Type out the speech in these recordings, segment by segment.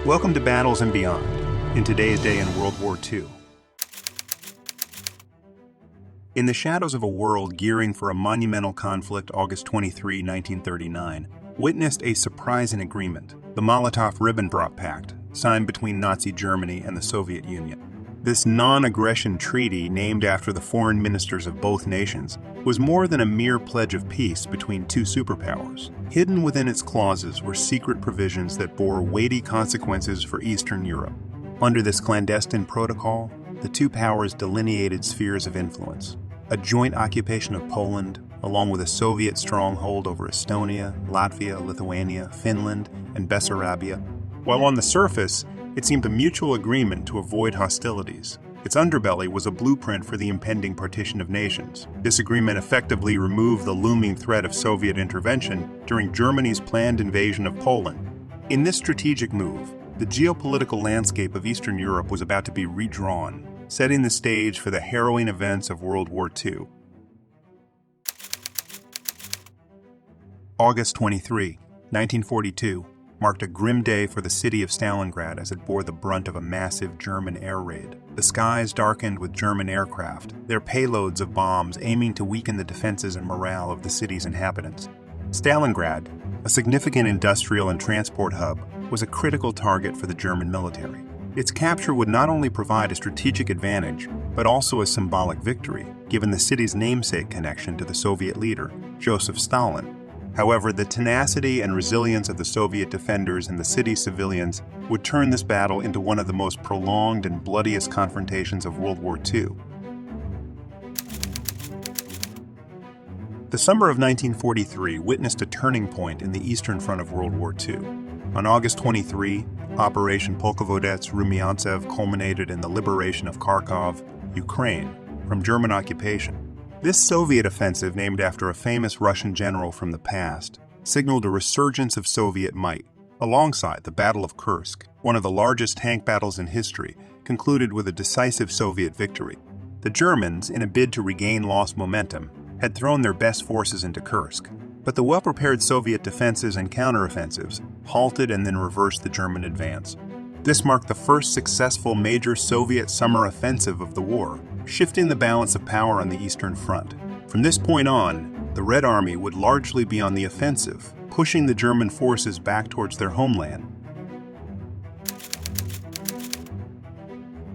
Welcome to Battles and Beyond, in today's day in World War II. In the shadows of a world gearing for a monumental conflict, August 23, 1939, witnessed a surprising agreement, the Molotov-Ribbentrop Pact, signed between Nazi Germany and the Soviet Union. This non-aggression treaty, named after the foreign ministers of both nations, was more than a mere pledge of peace between two superpowers. Hidden within its clauses were secret provisions that bore weighty consequences for Eastern Europe. Under this clandestine protocol, the two powers delineated spheres of influence: a joint occupation of Poland, along with a Soviet stronghold over Estonia, Latvia, Lithuania, Finland, and Bessarabia. While on the surface, it seemed a mutual agreement to avoid hostilities, its underbelly was a blueprint for the impending partition of nations. This agreement effectively removed the looming threat of Soviet intervention during Germany's planned invasion of Poland. In this strategic move, the geopolitical landscape of Eastern Europe was about to be redrawn, setting the stage for the harrowing events of World War II. August 23, 1942, marked a grim day for the city of Stalingrad as it bore the brunt of a massive German air raid. The skies darkened with German aircraft, their payloads of bombs aiming to weaken the defenses and morale of the city's inhabitants. Stalingrad, a significant industrial and transport hub, was a critical target for the German military. Its capture would not only provide a strategic advantage, but also a symbolic victory, given the city's namesake connection to the Soviet leader, Joseph Stalin. However, the tenacity and resilience of the Soviet defenders and the city's civilians would turn this battle into one of the most prolonged and bloodiest confrontations of World War II. The summer of 1943 witnessed a turning point in the Eastern Front of World War II. On August 23, Operation Polkovodets-Rumiantsev culminated in the liberation of Kharkov, Ukraine, from German occupation. This Soviet offensive, named after a famous Russian general from the past, signaled a resurgence of Soviet might. Alongside the Battle of Kursk, one of the largest tank battles in history, concluded with a decisive Soviet victory. The Germans, in a bid to regain lost momentum, had thrown their best forces into Kursk, but the well-prepared Soviet defenses and counteroffensives halted and then reversed the German advance. This marked the first successful major Soviet summer offensive of the war, shifting the balance of power on the Eastern Front. From this point on, the Red Army would largely be on the offensive, pushing the German forces back towards their homeland.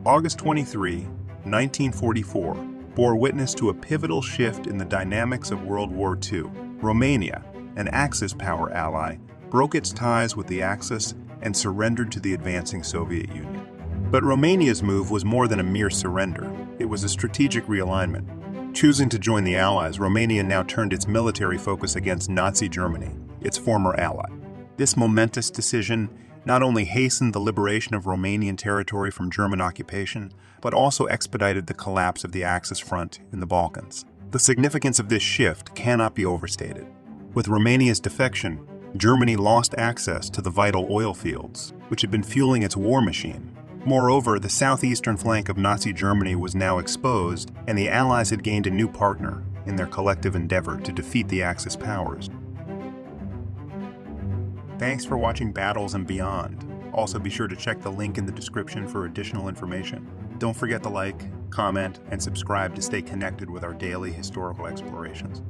August 23, 1944, bore witness to a pivotal shift in the dynamics of World War II. Romania, an Axis power ally, broke its ties with the Axis and surrendered to the advancing Soviet Union. But Romania's move was more than a mere surrender. It was a strategic realignment. Choosing to join the Allies, Romania now turned its military focus against Nazi Germany, its former ally. This momentous decision not only hastened the liberation of Romanian territory from German occupation, but also expedited the collapse of the Axis front in the Balkans. The significance of this shift cannot be overstated. With Romania's defection, Germany lost access to the vital oil fields, which had been fueling its war machine. Moreover, the southeastern flank of Nazi Germany was now exposed, and the Allies had gained a new partner in their collective endeavor to defeat the Axis powers. Thanks for watching Battles and Beyond. Also be sure to check the link in the description for additional information. Don't forget to like, comment, and subscribe to stay connected with our daily historical explorations.